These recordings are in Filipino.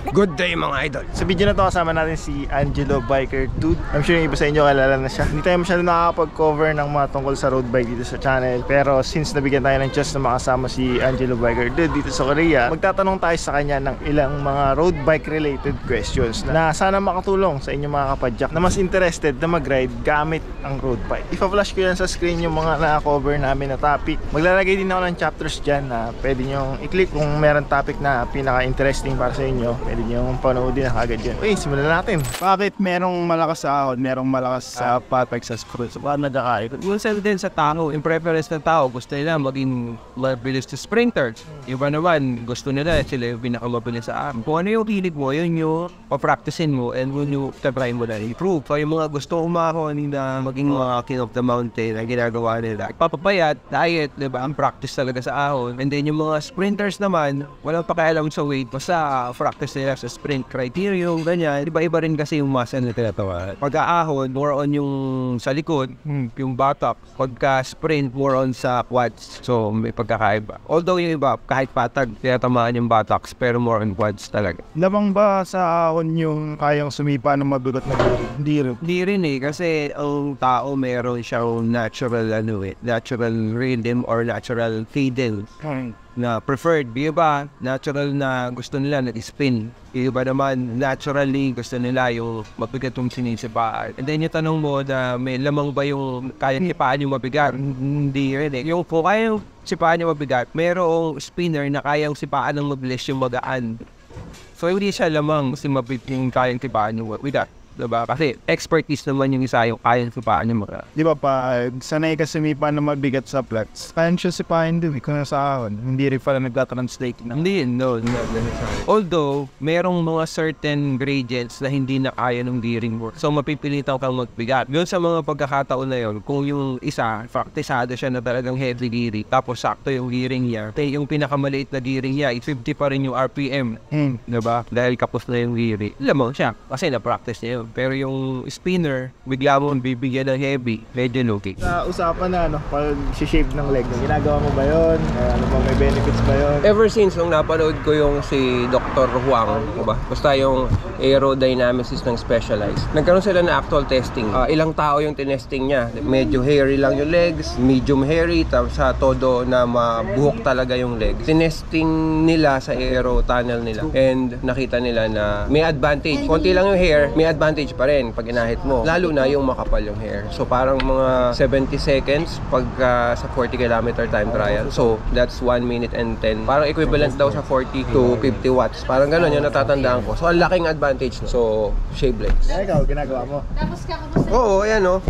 Good day mga idol. Sa video na to kasama natin si Angelo Biker Dude. I'm sure yung iba sa inyo kilala na siya. Hindi tayo masyado nakakapag-cover ng mga tungkol sa road bike dito sa channel. Pero since nabigyan tayo ng chance na makasama si Angelo Biker Dude dito sa Korea, magtatanong tayo sa kanya ng ilang mga road bike related questions na sana makatulong sa inyong mga kapadyak na mas interested na mag-ride gamit ang road bike. Ipa-flash ko yan sa screen yung mga na-cover namin na topic. Maglalagay din ako ng chapters dyan na pwede nyo i-click kung meron topic na pinaka-interesting para sa inyo. Pwede nyo panoodin na kagad yun. Okay, simulan natin. Bakit merong malakas sa ahon, merong malakas sa patek sa screw? So, paano nagkakaikot? Minsan din sa tao, yung preference ng tao, gusto nila maging mabilis to sprinters. Iba naman, gusto nila sila yung pinakamabilis sa arm. Kung ano yung hilig mo, yun yung papracticein mo and yun yung try mo na improve. So yung mga gusto umahon na maging mga king of the mountain na ginagawa nila, papapayat, diet, diba? Ang practice talaga sa ahon. And then yung mga sprinters naman, walang pakialam sa weight, basta practice nila sa sprint criterion, ganyan. Iba-iba rin kasi yung muscle na tinatawa. Pagka-ahon, more on yung sa likod, yung buttocks. Pagka-sprint, more on sa quads. So, may pagkakaiba. Although yung iba, kahit patag, tinatamaan yung buttocks, pero more on quads talaga. Lamang ba sa ahon yung kayang sumipa ng mabigat na gulong? Hindi rin. Hindi rin kasi ang tao meron siyang natural natural rhythm or natural cadence na preferred. Iba, natural na gusto nila nag-spin. Iba naman, naturally gusto nila yung mabigat yung sinisipaan. And then yung tanong mo na may lamang ba yung kayang sipaan yung mabigat? Hindi rin Yung kung kayang sipaan yung mabigat, mayroong spinner na kayang sipaan ng mabilis yung magaan. So hindi siya lamang kasi mabit yung kayang sipaan yung mabigat. Diba? Kasi expertise naman yung isa yung kayang sipaan yung mga. Di ba pa, sanay ka sumipa ng mabigat sa flats, kayang siya sipahin din kung nasa ahon. Hindi rin pala nagtatranslate na. Hindi, no. Although, merong mga certain gradients na hindi na kaya ng gearing work. So, mapipilitan kang magbigat. Doon sa mga pagkakataon na yun, kung yung isa, faktisado siya na talagang heavy gearing, tapos sakto yung gearing niya, yung pinakamaliit na gearing niya, 50 pa rin yung RPM. Diba? Dahil kapos na yung gearing. Lamang siya, kasi na-practice niya yun. Pero yung spinner, bigla mo bibigyan ng heavy, medyo lugi. Sa usapan na, pag-shape ng leg, ginagawa mo ba yun? Ano ba, may benefits ba yun? Ever since nung napanood ko yung si Dr. Huang, basta yung aerodynamicist ng Specialized, nagkaroon sila ng actual testing. Ilang tao yung tinesting niya. Medyo hairy lang yung legs, medium hairy, tapos sa todo na mabuhok talaga yung legs. Tinesting nila sa aero tunnel nila and nakita nila na may advantage. Konti lang yung hair, may advantage pa rin pag inahit mo. Lalo na yung makapal yung hair. So parang mga 70 seconds pagka sa 40 km time trial. So that's 1 minute and 10. Parang equivalent daw sa 40 to 50 watts. Parang gano'n yung natatandaan ko. So ang laking advantage. So shave legs. Ikaw, ginagawa mo? Tapos kakamusta? Oo, ayan o.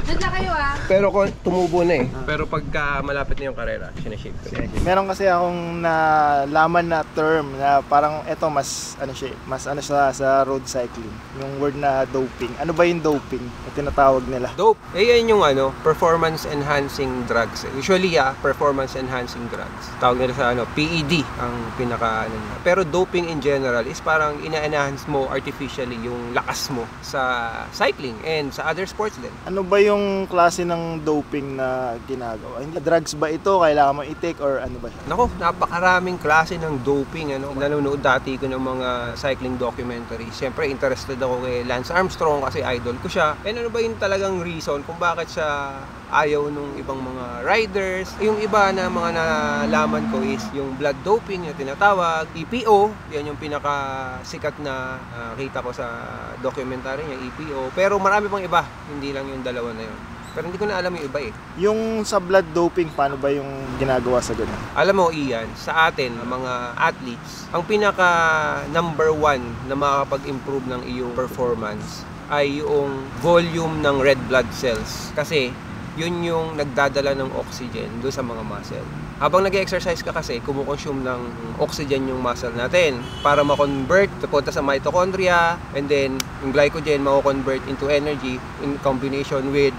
Doon na kayo Pero kung tumubo na Pero pagka malapit na yung karera, sinashave ko. Meron kasi akong nalaman na term na parang eto mas sa road cycling. Yung word na doping. Ano ba yung doping na tinatawag nila? Dope. Yan yung performance enhancing drugs. Usually, performance enhancing drugs. Tawag nila sa PED ang pinaka Pero doping in general is parang ina-enhance mo artificially yung lakas mo sa cycling and sa other sports din. Ano ba yung klase ng doping na ginagawa? Drugs ba ito? Kailangan mo i-take or ano ba siya? Nako, napakaraming klase ng doping. Nanonood dati ko ng mga cycling documentaries. Siyempre, interested ako kay Lance Armstrong kasi idol ko siya. And ano ba yung talagang reason kung bakit siya ayaw nung ibang mga riders? Yung iba na mga nalaman ko is yung blood doping na tinatawag, EPO. Yan yung pinakasikat na kita ko sa documentary niya, EPO. Pero marami pang iba, hindi lang yung dalawa na yun. Pero hindi ko na alam yung iba Yung sa blood doping, paano ba yung ginagawa sa ganun? Alam mo, Ian, sa atin, mga athletes, ang pinaka number 1 na makakapag-improve ng iyong performance ay yung volume ng red blood cells. Kasi yun yung nagdadala ng oxygen doon sa mga muscle. Habang nag-exercise ka kasi, kumukonsume ng oxygen yung muscle natin para ma-convert, punta sa mitochondria, and then yung glycogen ma-convert into energy in combination with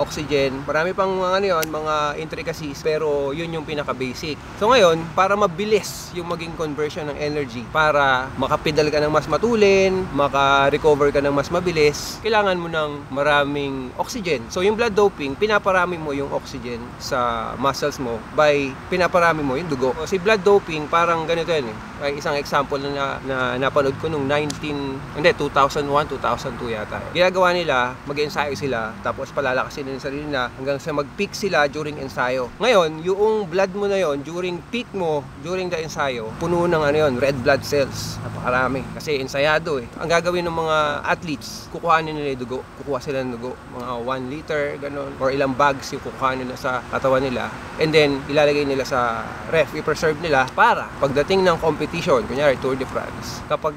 oxygen. Marami pang mga ano yun, mga intricacies, pero yun yung pinaka-basic. So ngayon, para mabilis yung maging conversion ng energy, para makapedal ka ng mas matulin, maka-recover ka ng mas mabilis, kailangan mo ng maraming oxygen. So yung blood doping, pinaparami mo yung oxygen sa muscles mo by pinaparami mo yung dugo. Si blood doping, parang ganito yan eh. Ay, isang example na napanood ko nung 2001, 2002 yata. Ginagawa nila, mag-ensayo sila, tapos palalakasin nila yung sarili na hanggang sa mag-peak sila during ensayo. Ngayon, yung blood mo na yon during peak mo, during the ensayo, puno ng ano yun, red blood cells. Napakarami. Kasi ensayado eh. Ang gagawin ng mga athletes, kukuhanin nila yung dugo. Kukuha sila ng dugo. Mga 1 liter, ganun. Or ilang bags yung kukuhanin nila sa katawan nila. And then, ilalagay nila sa ref. I-preserve nila para pagdating ng competition, kunyari Tour de France, kapag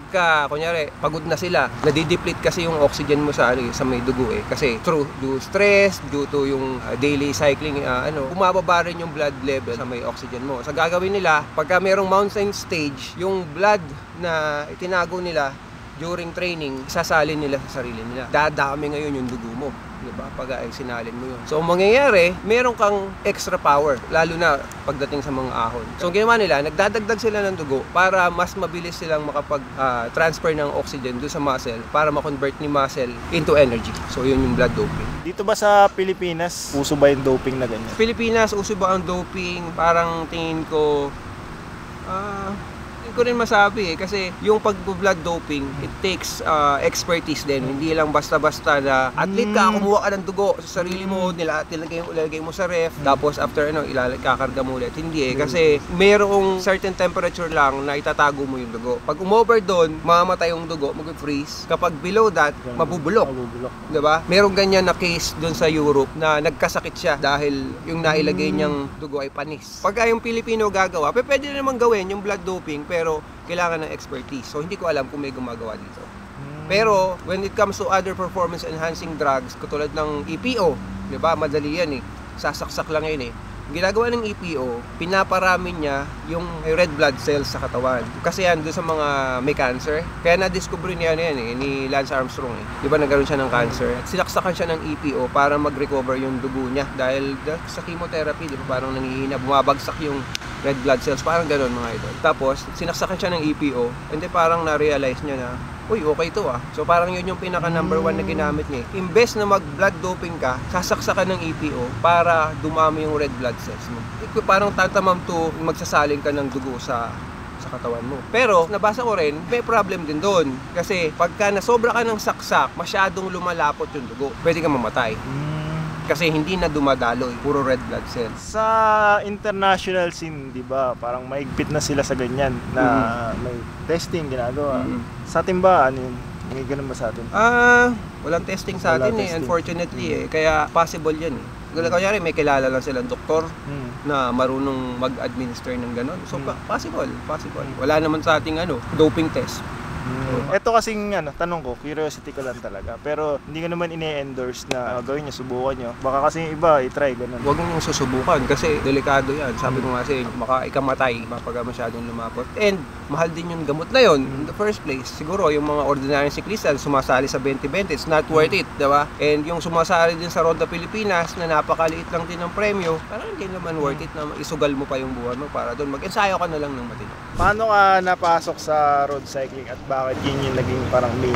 kunyari, pagod na sila, nadideplete kasi yung oxygen mo sa may dugo eh. Kasi due stress, due to yung daily cycling, bumababa rin yung blood level sa may oxygen mo. Sa gagawin nila, pagka merong mountain stage, yung blood na itinago nila during training, sasalin nila sa sarili nila. Dadami ngayon yung dugo mo. Diba? Pag sinalin mo yun. So, ang mangyayari, meron kang extra power, lalo na pagdating sa mga ahon. So, ang ginawa nila, nagdadagdag sila ng dugo para mas mabilis silang makapag-transfer ng oxygen doon sa muscle para ma-convert ni muscle into energy. So, yun yung blood doping. Dito ba sa Pilipinas, uso ba yung doping na ganyan? Pilipinas, uso ba ang doping? Parang tingin ko, ko rin masabi eh, kasi yung pag-blood doping, it takes expertise din. Hindi lang basta-basta na athlete ka, kumuha ka ng dugo sa sarili mo, ilalagay mo sa ref, tapos after kakarga mo ulit. Hindi eh, kasi merong certain temperature lang na itatago mo yung dugo. Pag umover doon, mamamatay yung dugo, mag-freeze. Kapag below that, mabubulok. Diba? Merong ganyan na case doon sa Europe na nagkasakit siya dahil yung nailagay niyang dugo ay panis. Pagka yung Pilipino gagawa, pwede naman gawin yung blood doping, pero kailangan ng expertise. So, hindi ko alam kung may gumagawa dito. Pero, when it comes to other performance-enhancing drugs, katulad ng EPO, di ba, madali yan eh. Sasaksak lang yun eh. Ginagawa ng EPO, pinaparami niya yung red blood cells sa katawan. Kasi yan, doon sa mga may cancer. Kaya na-discover niya yan eh, ni Lance Armstrong eh. Di ba nagkaroon siya ng cancer? At sinaksakan siya ng EPO para mag-recover yung dugo niya. Dahil sa chemotherapy, di ba, parang nanghihina, bumabagsak yung red blood cells, parang gano'n mga idol. Tapos, sinaksakan siya ng EPO, and then parang na-realize niya na, uy, okay to ah. So parang yun yung pinaka number 1 na ginamit niya. Imbes na mag-blood doping ka, sasaksakan ng EPO para dumami yung red blood cells mo. Parang tantamam to magsasaling ka ng dugo sa katawan mo. Pero, nabasa ko rin, may problem din doon. Kasi, pagka nasobra ka ng saksak, masyadong lumalapot yung dugo. Pwede ka mamatay. Kasi hindi na dumadaloy, puro red blood cells. Sa international scene, di ba, parang maigpit na sila sa ganyan na may testing ginagawa. Sa atin ba, ano yun? May ganun ba sa atin? Walang testing sa atin eh, unfortunately eh. Kaya possible yan eh. Kunyari may kilala lang silang doktor na marunong mag-administer ng ganun. So possible. Wala naman sa ating doping test. Ito kasing tanong ko, curiosity ko lang talaga. Pero hindi ko naman ine-endorse na gawin nyo, subukan nyo. Baka kasi yung iba, i-try ganun. Huwag mong susubukan kasi delikado yan. Sabi ko nga kasi, baka ikamatay kapag masyadong lumapot. And mahal din yung gamot na yon in the first place. Siguro yung mga ordinary cyclista sumasali sa 2020, it's not worth it, diba? And yung sumasali din sa Ronda Pilipinas na napakaliit lang din ng premyo, parang hindi naman worth it na isugal mo pa yung buwan mo para doon. Mag-ensayo ka na lang ng matino. Paano ka napasok sa road cycling at bakit yun yung naging parang main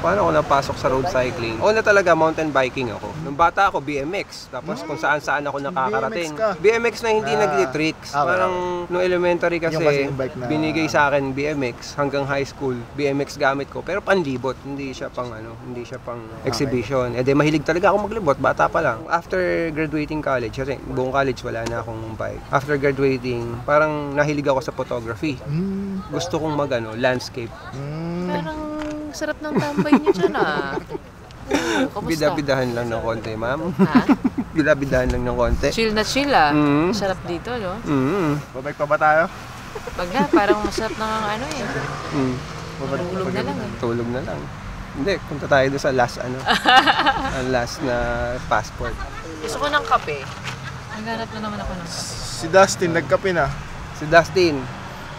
Paano ako napasok sa road cycling? Una talaga, mountain biking ako. Nung bata ako, BMX. Tapos kung saan-saan ako nakakarating. BMX na hindi nag-tricks. Parang nung elementary kasi, binigay sa akin BMX hanggang high school. BMX gamit ko. Pero panlibot. Hindi siya pang exhibition. Eh di mahilig talaga ako maglibot. Bata pa lang. After graduating college, kasi buong college wala na akong bike. After graduating, parang nahilig ako sa photography. Gusto kong landscape. Parang sarap ng tambay niyo dyan ah. Kamusta? Bida-bidahan lang ng konti, ma'am. Ha? Bida-bidahan lang ng konti. Chill na chill ah. Sarap dito, no? Babike pa ba tayo? Pag na, parang masarap na nga Tulog na lang eh. Tulog na lang. Hindi, punta tayo doon sa last ang last na passport. Gusto ko ng kape. Naghanap na naman ako ng kape. Si Dustin, nagkape na. Si Dustin,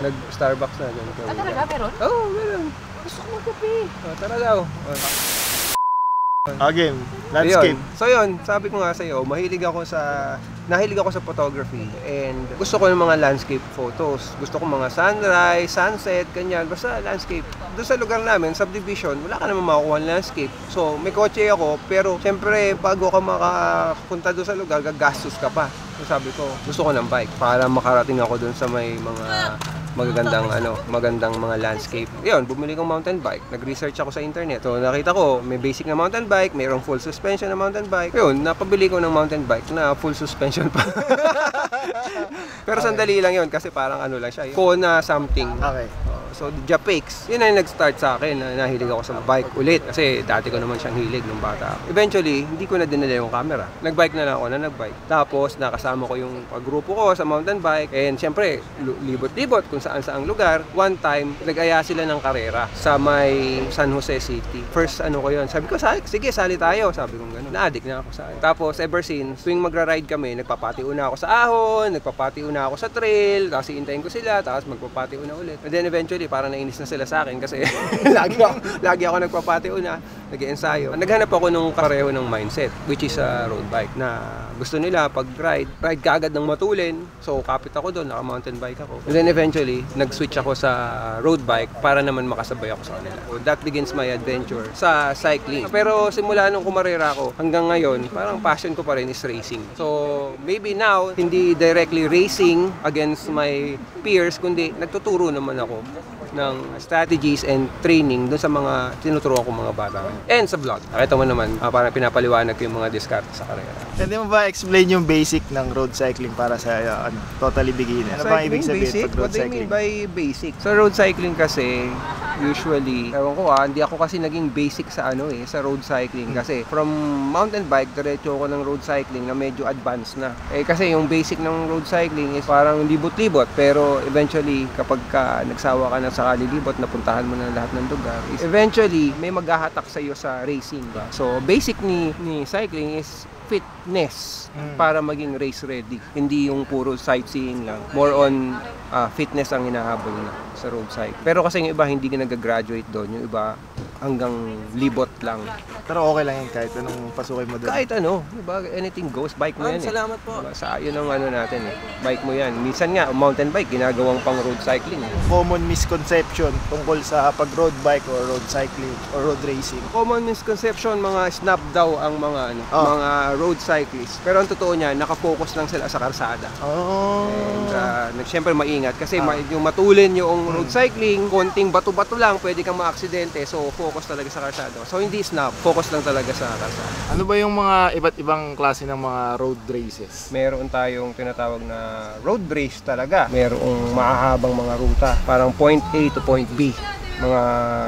nag-Starbucks na. Talaga? Meron? Oo, meron. Gusto ko ng kape. Tara daw. Again, landscape. Ayun. So yun, sabi ko nga sa'yo, nahilig ako sa photography and gusto ko ng mga landscape photos. Gusto ko mga sunrise, sunset, ganyan. Basta landscape. Doon sa lugar namin, subdivision, wala ka naman makukuha ng landscape. So may kotse ako, pero syempre bago ka makapunta doon sa lugar, gagastos ka pa. So sabi ko, gusto ko ng bike para makarating ako doon sa may mga magandang mga landscape. Yun, bumili kong mountain bike. Nag-research ako sa internet. So nakita ko, may basic na mountain bike, mayroong full suspension na mountain bike. Yun, napabili ko ng mountain bike na full suspension pa. Pero sandali lang yun kasi parang ano lang siya. Kona something. Okay. So, Japex, yun na yung nag-start sa akin na nahilig ako sa bike ulit. Kasi dati ko naman siyang hilig nung bata ako. Eventually, hindi ko na dinala yung camera. Nag-bike na lang ako na nag-bike. Tapos, nakasama ko yung grupo ko sa mountain bike. And syempre, libot-libot kung saan-saang lugar. One time, nag-aya sila ng karera sa may San Jose City. First, ano ko yun. Sabi ko, sige, sali tayo. Sabi ko gano'n. Na-addict na ako sa akin. Tapos, ever since, tuwing magra-ride kami, nagpapatiuna ako sa ahon, nagpapatiuna ako sa trail, tapos iintayin ko sila, tapos magpapatiuna ulit. And then eventually, parang nainis na sila sa akin kasi lagi ako nagpapatiuna, nag-ensayo. Naghanap ako nung kareho ng mindset, which is a road bike na gusto nila pag ride ka agad ng matulin. So kapit ako doon, naka-mountain bike ako. And then eventually, nag-switch ako sa road bike para naman makasabay ako sa kanila. So that begins my adventure sa cycling. Pero simula nung kumarera ako, hanggang ngayon, parang passion ko pa rin is racing. So maybe now, hindi directly racing against my peers, kundi nagtuturo naman ako ng strategies and training doon sa mga tinuturo ko mga bata. And sa vlog. Nakita mo naman, parang pinapaliwanag ko yung mga diskarte sa karera. Pwede mo ba explain yung basic ng road cycling para sa totally beginner? Ano ba ibig sabihin basic? pag road What do you cycling? mean by basic? Sa road cycling kasi, usually, ewan ko hindi ako kasi naging basic sa sa road cycling. Kasi from mountain bike, diretso ako ng road cycling na medyo advanced na. Kasi yung basic ng road cycling is parang libot-libot. Pero eventually, kapag nagsawa ka na sa kalilibot, napuntahan mo na lahat ng lugar, is eventually, may maghahatak sa iyo sa racing. Ba? So, basic ni cycling is fitness para maging race ready. Hindi yung puro sightseeing lang. More on fitness ang hinahabol na sa road cycling. Pero kasi yung iba hindi ka nag-graduate doon. Yung iba hanggang libot lang. Pero okay lang yan kahit anong pasukin mo doon. Kahit ano, diba? Anything goes. Bike mo yan Salamat po. Diba? Yun ang natin Bike mo yan. Minsan nga, mountain bike, ginagawang pang road cycling. Common misconception tungkol sa pag road bike or road cycling or road racing. Common misconception, mga snap daw ang mga mga road cyclists. Pero ang totoo niya, nakafocus lang sila sa karsada. And siyempre maingat kasi yung matulin yung road cycling, konting bato-bato lang, pwede kang maaksidente. So focus talaga sa karsada. So hindi snap, focus lang talaga sa karsada. Ano ba yung mga iba't ibang klase ng mga road races? Meron tayong tinatawag na road race talaga. Merong mahahabang mga ruta, parang point A to point B. Mga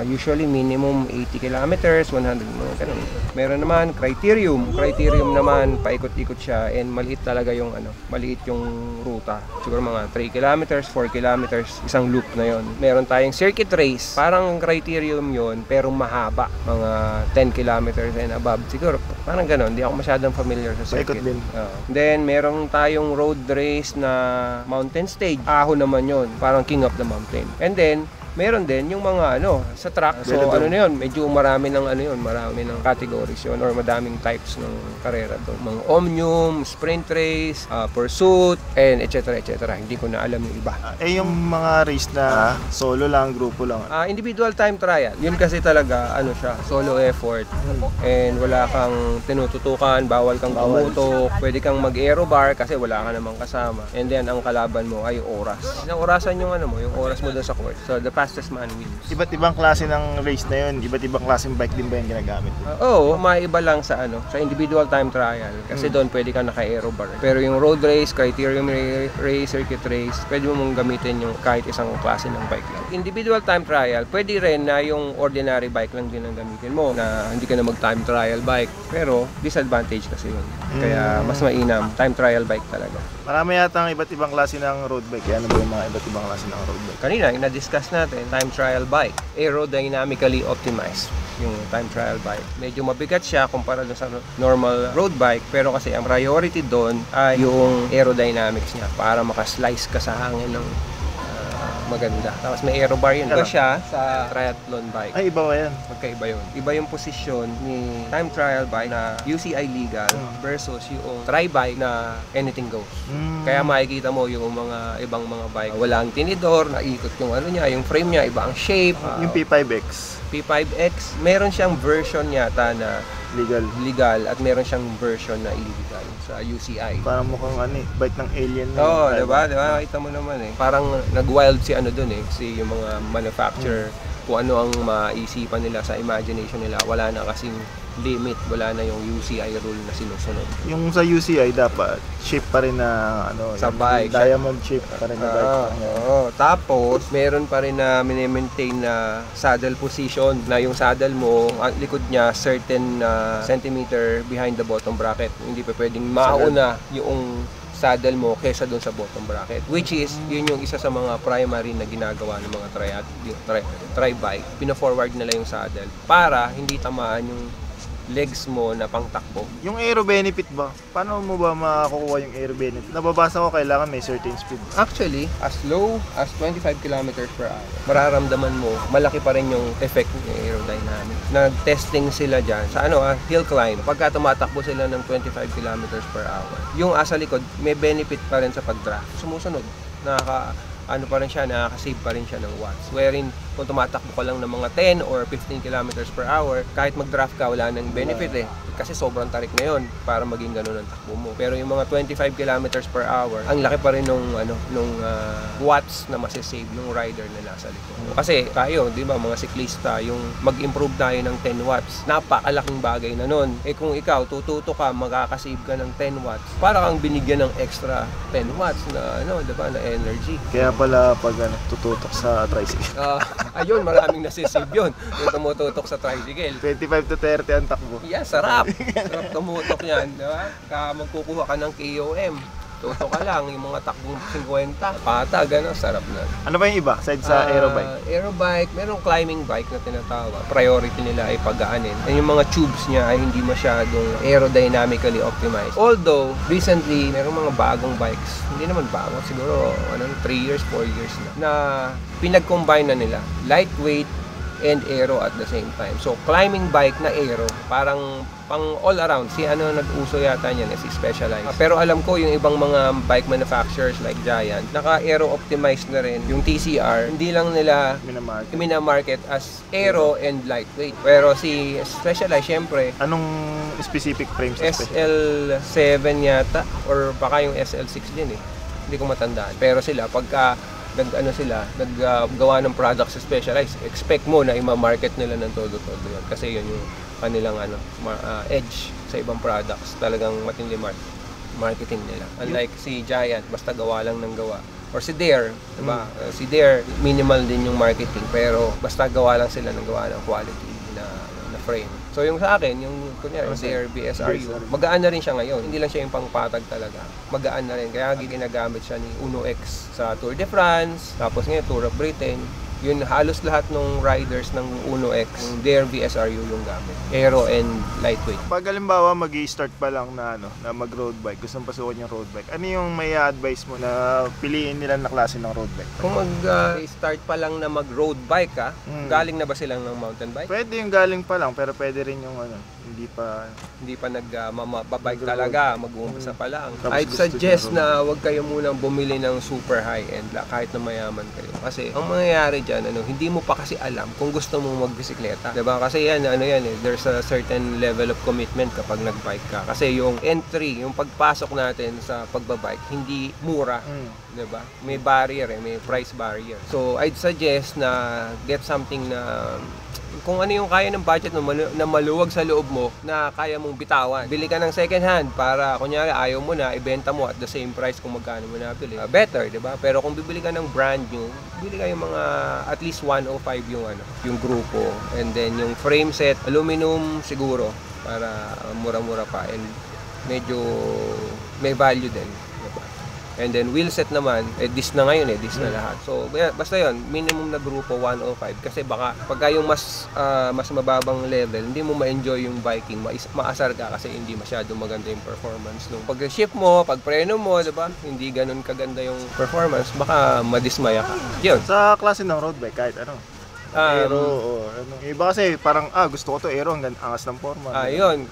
usually minimum 80 kilometers, 100 ganun. Meron naman criterium. Criterium naman paikot-ikot siya and maliit talaga yung maliit yung ruta. Siguro mga 3 kilometers, 4 kilometers, isang loop na yon. Meron tayong circuit race. Parang criterium yon pero mahaba, mga 10 kilometers and above. Siguro parang ganun. Hindi ako masyadong familiar sa circuit. Paikot din. Then meron tayong road race na mountain stage. Ahon naman yon, parang king of the mountain. And then meron din yung mga sa track. So na yun, medyo marami ng categories yun or madaming types ng karera doon. Mga omnium, sprint race, pursuit, and etc. Hindi ko na alam yung iba. Yung mga race na solo lang, grupo lang. Individual time trial. Yun kasi talaga siya, solo effort. And wala kang tinututukan, bawal kang gumutok, pwede kang mag-aero bar kasi wala ka namang kasama. And then ang kalaban mo ay oras. Ang orasan yung yung oras mo doon sa course. So the fastest man wins. Iba't ibang klase ng race na yun, iba't ibang klaseng bike din ba yung ginagamit? Oo, maiba lang sa sa individual time trial kasi doon pwede ka naka-aero bar. Pero yung road race, criterium race, circuit race, pwede mo mong gamitin yung kahit isang klase ng bike lang. Individual time trial, pwede rin na yung ordinary bike lang din ang gamitin mo na hindi ka na mag-time trial bike. Pero disadvantage kasi yun. Kaya mas mainam, time trial bike talaga. Marami yata ang iba't ibang klase ng road bike. Ano ba yung mga iba't ibang klase ng road bike? Kanina, na-discuss natin, time trial bike. Aerodynamically optimized yung time trial bike. Medyo mabigat siya kumpara sa normal road bike, pero kasi ang priority doon ay yung aerodynamics niya para makaslice ka sa hangin ng maganda. Tapos may aero bar yun. Iba siya sa triathlon bike. Ay, iba ba yan? Magkaiba yun. Iba yung posisyon ni time trial bike na UCI legal versus yung tri-bike na anything goes. Kaya makikita mo yung mga ibang mga bike. Walang tinidor, naikot yung ano niya, yung frame niya, iba ang shape. Yung P5X. P5X, meron siyang version yata na Legal. at meron siyang version na illegal sa UCI. Parang mukhang bike ng alien. Oo, diba? Kita mo naman eh. Parang nag-wild si ano dun eh. Si yung mga manufacturer, kung ano ang maisipan nila sa imagination nila. Wala na kasing limit, wala na yung UCI rule na sinusunod. Yung sa UCI dapat shape pa rin na sa bike. Diamond shape pa rin na bike. Tapos meron pa rin na maintain na saddle position na yung saddle mo, ang likod niya certain centimeter behind the bottom bracket. Hindi pa pwedeng mauna yung saddle mo kesa doon sa bottom bracket, which is yun yung isa sa mga primary na ginagawa ng mga tri-bike. Pina-forward nila yung saddle para hindi tamaan yung legs mo na pangtakbo. Yung aero benefit ba? Paano mo ba makukuha yung aero benefit? Nababasa ko kailangan may certain speed. Actually, as low as 25 km/h, mararamdaman mo, malaki pa rin yung effect ng aerodynamics. Nag-testing sila dyan sa hill climb. Pagka tumatakbo sila ng 25 km/h, yung asa likod, may benefit pa rin sa pag-draft. Sumusunod. Nakaka-save pa rin siya ng watts. Wherein, kung tumatakbo ka lang ng mga 10 or 15 km/h, kahit mag-draft ka, wala nang benefit eh. Kasi sobrang tarik na yon para maging ganun ang takbo mo. Pero yung mga 25 km/h, ang laki pa rin nung watts na masisave ng rider na nasa likod. Kasi tayo, di ba, mga siklista, yung mag-improve tayo ng 10 watts, napakalaking bagay na nun. Eh kung ikaw, tututo ka, makakasave ka ng 10 watts, para kang binigyan ng extra 10 watts na, di ba, na energy. Kaya pala pag tututok sa tricycle. Ayun, maraming nasisave yun. Yung tumututok sa tricycle. 25 to 30 ang takbo. Yeah, sarap. Sarap tumutok yan, di ba? Magkukuha ka ng KOM. Tutok ka lang, yung mga takbong 50, pata, gano'n, sarap na. Ano ba yung iba, aside sa aerobike? Aerobike, merong climbing bike na tinatawag. Priority nila ay pagaanin. And yung mga tubes niya ay hindi masyadong aerodynamically optimized. Although, recently, merong mga bagong bikes. Hindi naman bago, siguro 3 years, 4 years na pinag-combine na nila. Lightweight and aero at the same time. So, climbing bike na aero, parang pang all around. Nag-uso yata niyan si Specialized. Pero alam ko yung ibang mga bike manufacturers like Giant, naka-aero optimized na rin. Yung TCR, hindi lang nila minamarket as aero and lightweight. Pero si Specialized, syempre, anong specific frames? SL7 yata or baka yung SL6 din eh. Hindi ko matandaan. Pero sila, pagka naggawa ng products sa Specialized, expect mo na i-market nila ng todo-todo yun. Kasi yun yung kanilang edge sa ibang products. Talagang matindi marketing nila. Unlike si Giant, basta gawa lang ng gawa. Or si Dare, diba? Si Dare, minimal din yung marketing, pero basta gawa lang sila ng gawa ng quality na frame. So yung sa akin, yung kunyari, Dare BSRU, magaan na rin siya ngayon. Hindi lang siya yung pangpatag talaga. Magaan na rin. Kaya ginagamit siya ni Uno X sa Tour de France, tapos ngayon Tour of Britain. Yun, halos lahat ng riders ng Uno X, Dare BSRU yung gamit. Aero and lightweight. Pag halimbawa mag-i-start pa lang na mag-road bike, gustong pasukan yung road bike, ano yung may advice mo na piliin nila na klase ng road bike? Kung mag-start pa lang na mag-road bike galing na ba silang ng mountain bike? Pwede yung galing pa lang, pero pwede rin yung hindi pa nag-bike talaga, mag-uumpisa pa lang. I'd suggest na wag kayo munang bumili ng super high-end kahit na mayaman kayo. Kasi ang mangyayari dyan, hindi mo pa kasi alam kung gusto mong magbisikleta. Diba? Kasi there's a certain level of commitment kapag nag-bike ka. Kasi yung entry, yung pagpasok natin sa pagbabike, hindi mura. Diba? May barrier may price barrier. So, I'd suggest na get something na kung ano yung kaya ng budget mo, na maluwag sa loob mo, na kaya mong bitawan. Bili ka ng second hand para, kunyari, ayaw mo na, ibenta mo at the same price kung magkano mo nabili. Better, di ba? Pero kung bibili ka ng brand new, bili ka yung mga at least 105 yung grupo. And then yung frame set, aluminum siguro, para mura-mura pa and medyo may value din. Diba? And then wheelset naman, disc na ngayon disc na lahat. So basta yun, minimum na grupo 105 kasi baka pagka yung mas mababang level, hindi mo ma-enjoy yung biking, maasar ka kasi hindi masyado maganda yung performance nung pag-shift mo, pag-preno mo, diba? Hindi ganun kaganda yung performance, baka madismaya ka. Yun. Sa klase ng road bike, kahit ano. Aero o ano. Iba kasi parang gusto ko to aero hanggang angas ng forma. Yun.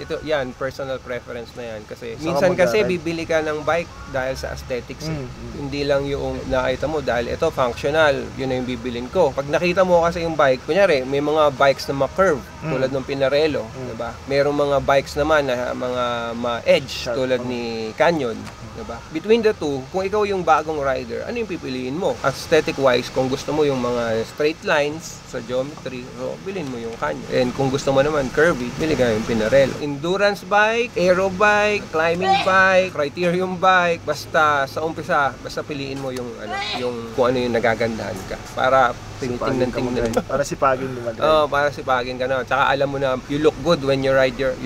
Ito yan, personal preference na yan kasi Saka minsan kasi mag-ride. bibili ka ng bike dahil sa aesthetics. Hindi lang yung nakita mo dahil ito functional, yun na yung bibilin ko. Pag nakita mo kasi yung bike, kunyari may mga bikes na ma-curve tulad ng Pinarello, diba? Merong mga bikes naman na mga ma-edge tulad ni Canyon. Diba? Between the two, kung ikaw yung bagong rider, ano yung pipiliin mo? Aesthetic wise, kung gusto mo yung mga straight lines sa geometry, so bilhin mo yung Canyon. And kung gusto mo naman curvy, bili ka yung Pinarello. Endurance bike, aero bike, climbing bike, criterium bike, basta sa umpisa, basta piliin mo yung kung ano yung nagagandahan ka para tingnan. Para sipagin mo mag-ride. Para sipagin ka na. Tsaka alam mo na you look good when you ride your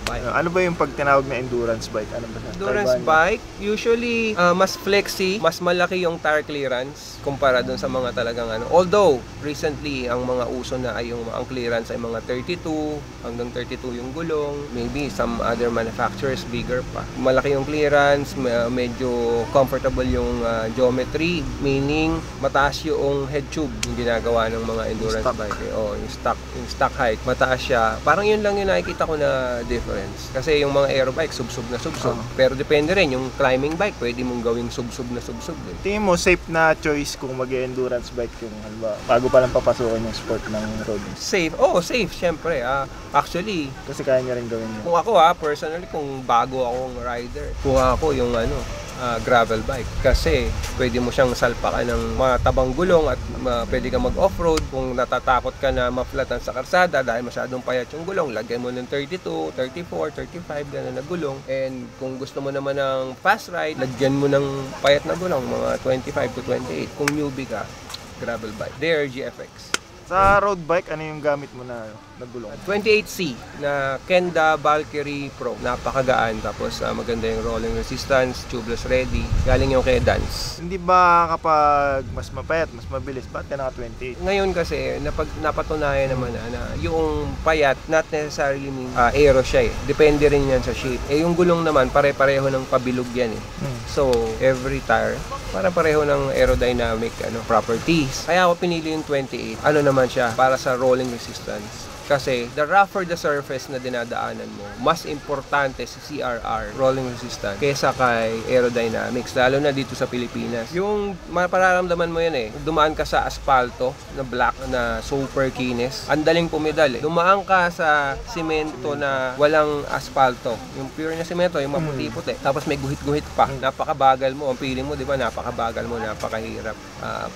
bike. Ano ba yung pag tinawag na endurance bike? Ano ba siya? Endurance bike, usually mas flexy, mas malaki yung tire clearance kumpara dun sa mga talagang ano. Although, recently, ang mga uso na ay ang clearance ay mga 32, hanggang 32 yung gulong. Maybe some other manufacturers bigger pa. Malaki yung clearance, medyo comfortable yung geometry, meaning mataas yung head tube yung ginagawa ng mga endurance bike. Yung stock height, mataas siya. Parang yun lang yung nakikita ko na difference. Kasi yung mga aero bike, sub-sub na sub-sub. Pero depende rin, yung climbing bike, pwede mong gawing sub-sub na sub-sub din. Tingin mo safe na choice kung mag-endurance bike yung bago pa lang papasukan yung sport ng road? Safe? Safe, syempre. Actually, Kasi kaya niya rin gawin yun. kung ako personally, kung bago akong rider, kuha ako yung gravel bike. Kasi pwede mo siyang salpakan ng matabang gulong at pwede ka mag-offroad. Kung natatakot ka na ma-flatan sa karsada dahil masyadong payat yung gulong, lagyan mo ng 32, 34, 35 gano'n na gulong. And kung gusto mo naman ng fast ride, lagyan mo ng payat na gulong, mga 25 to 28. Kung newbie ka, gravel bike. There, GFX. Sa road bike, ano yung gamit mo na gulong? 28C na Kenda Valkyrie Pro. Napakagaan. Tapos maganda yung rolling resistance, tubeless ready. Galing yung kay Dance. Hindi ba kapag mas mapayat, mas mabilis, ba't ka naka-28? Ngayon kasi, napatunayan naman na yung payat, not necessarily mean aero siya eh. Depende rin yan sa shape. Yung gulong naman, pare-pareho ng pabilog yan eh. So, every tire, pare-pareho ng aerodynamic properties. Kaya ako pinili yung 28. Ano naman siya, para sa rolling resistance. Kasi the rougher the surface na dinadaanan mo, mas importante si CRR, rolling resistance, kaysa kay aerodynamics, lalo na dito sa Pilipinas. Yung mapararamdaman mo yan dumaan ka sa asfalto na black na super kinis, ang daling pumedal Dumaan ka sa simento na walang asfalto, yung pure na simento, yung maputi-puti, tapos may guhit-guhit pa, napakabagal mo, ang feeling mo, di ba, napakabagal mo, napakahirap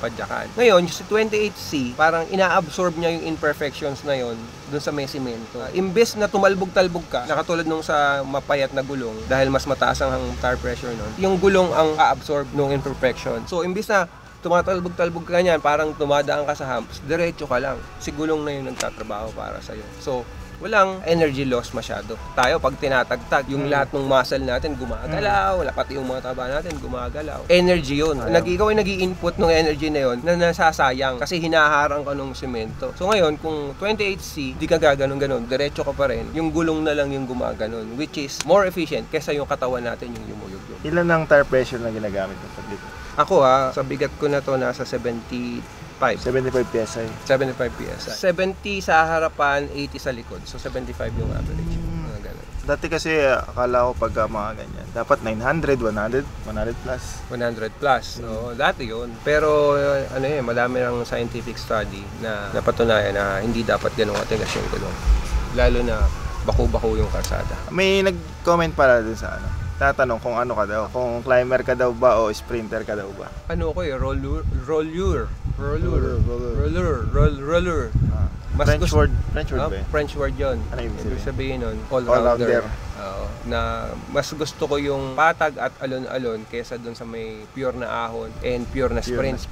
padyakan. Ngayon, yung si 28C, parang ina-absorb niya yung imperfections na yon dun sa may simento. Imbes na tumalbog-talbog ka, nakatulad nung sa mapayat na gulong, dahil mas mataas ang tire pressure nun, yung gulong ang a-absorb ng imperfection. So, imbes na tumatalbog-talbog ka niyan, parang tumadaan ka sa humps, diretso ka lang. Si gulong na yung nagtatrabaho para sa'yo. So, walang energy loss masyado. Tayo, pag tinatagtag, yung lahat ng muscle natin gumagalaw, pati yung mga taba natin gumagalaw. Energy yun. Ikaw ay nag-i-input ng energy na yun na nasasayang kasi hinaharang ka ng semento. So ngayon, kung 28C, di ka gaganon-ganon, diretso ka pa rin, yung gulong na lang yung gumaganon, which is more efficient kesa yung katawan natin yung yumuyog. Ilan ang tire pressure na ginagamit mo dito? Ako sa bigat ko na to, nasa 75 PSI. 75 PSI. 70 sa harapan, 80 sa likod. So 75 yung average. Mga ganun. Dati kasi akala ko pag mga ganyan, dapat 900, 100 plus. 100 plus. So, dati yun. Pero madami ng scientific study na napatunayan na hindi dapat ganun katigas yung gulong. Lalo na bako-bako yung karsada. May nag-comment pala dun sa tatanong kung ano ka daw, kung climber ka daw ba o sprinter ka daw ba? Roller. French word ba yun? French word yun. Ano ibig sabihin nun? All-rounder. Na mas gusto ko yung patag at alon-alon kesa dun sa may pure na ahon and pure na sprint.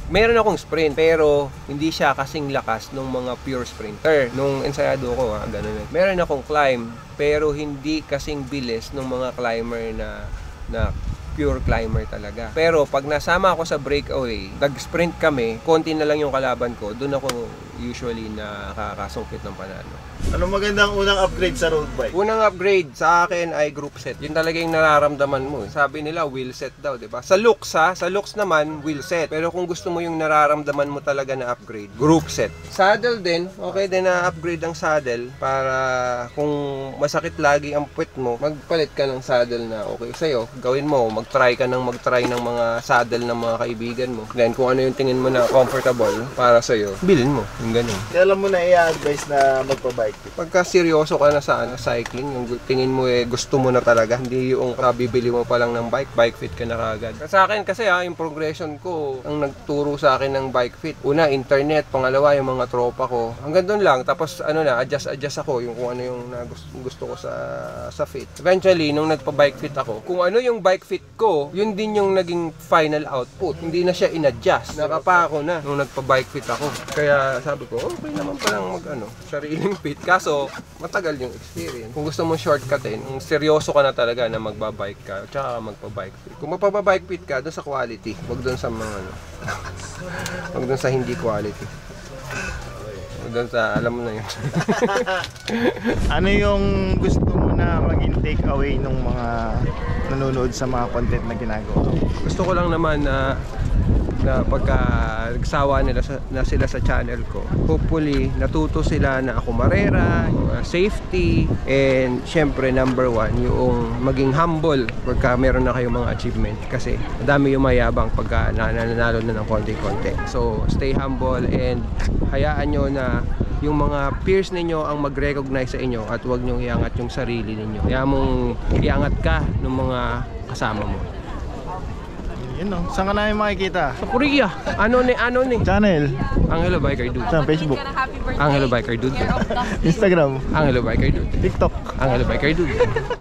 Meron akong sprint pero hindi siya kasing lakas nung mga pure sprinter. Nung ensayado ko, ganun. Meron akong climb pero hindi kasing bilis nung mga climber na pure climber talaga. Pero pag nasama ako sa breakaway, nag-sprint kami, konti na lang yung kalaban ko, doon ako usually nakakasungkit ng panalo. Anong magandang unang upgrade sa road bike? Unang upgrade sa akin ay group set. Yun talaga yung nararamdaman mo. Sabi nila wheel set daw, 'di ba? Sa looks naman wheel set. Pero kung gusto mo yung nararamdaman mo talaga na upgrade, group set. Saddle din, okay din na upgrade ang saddle para kung masakit lagi ang puwet mo, magpalit ka ng saddle na okay sa'yo. Gawin mo, mag-try ng mga saddle ng mga kaibigan mo. Then kung ano yung tingin mo na comfortable para sa'yo, bilhin mo. Yung ganun. Kailan mo na i-advise na magpa-bike? Pagka seryoso ka na sa cycling, yung tingin mo gusto mo na talaga, hindi yung bibili mo pa lang ng bike fit ka na kagad. Sa akin kasi yung progression ko, ang nagturo sa akin ng bike fit, una internet, pangalawa yung mga tropa ko. Hanggang doon lang, tapos adjust ako yung kung ano yung gusto ko sa fit. Eventually, nung nagpa-bike fit ako, kung ano yung bike fit ko, yun din yung naging final output. Hindi na siya in-adjust. Nakapa ako na nung nagpa-bike fit ako. Kaya sabi ko, okay naman palang sariling fit. Kaso, matagal yung experience. Kung gusto mo shortcutin, seryoso ka na talaga na magbabike ka, tsaka magpa-bike fit. Kung magpa-bike fit ka, doon sa quality, wag doon sa mga wag doon sa hindi quality. Wag doon sa, alam mo na yun. Ano yung gusto mo na maging take away ng mga nanonood sa mga content na ginagawa? Gusto ko lang naman na pagka nagsawa na sila sa channel ko, hopefully natuto sila na ako marera, safety, and syempre number one, yung maging humble pagka meron na kayong mga achievement, kasi madami yung mayabang pagka nananalo na ng konti-konti. So stay humble and hayaan nyo na yung mga peers ninyo ang mag-recognize sa inyo at huwag nyo iangat yung sarili ninyo. Kaya mong iangat ka ng mga kasama mo. Yun no. Saan ka namin makikita? Sa Korea. Ano ni? Channel? Angelo Biker Dude. Sa Facebook? Angelo Biker Dude. Instagram? Angelo Biker Dude. TikTok? Angelo Biker Dude.